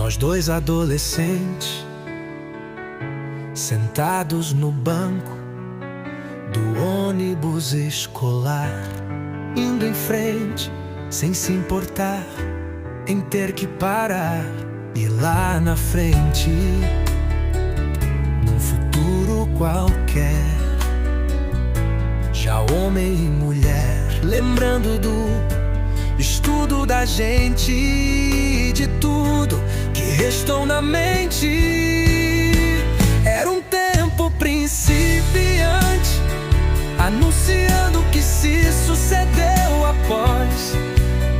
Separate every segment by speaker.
Speaker 1: Nós dois adolescentes, sentados no banco do ônibus escolar, indo em frente, sem se importar em ter que parar. E lá na frente, num futuro qualquer, já homem e mulher, lembrando do estudo da gente e de tudo que restou na mente. Era um tempo principiante, anunciando que se sucedeu após,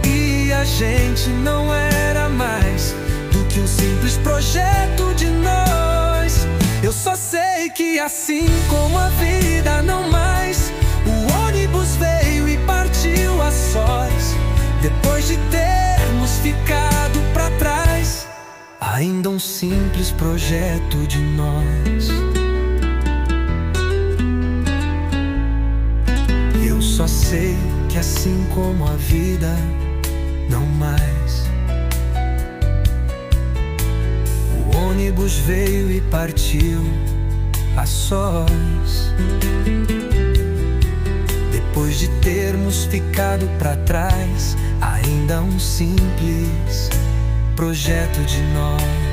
Speaker 1: e a gente não era mais do que um simples projeto de nós. Eu só sei que assim como a vida não mais, o ônibus veio e partiu a sós, depois de termos ficado pra trás, ainda um simples projeto de nós. Eu só sei que assim como a vida não mais, o ônibus veio e partiu a sós, depois de termos ficado pra trás, ainda um simples projeto de nós.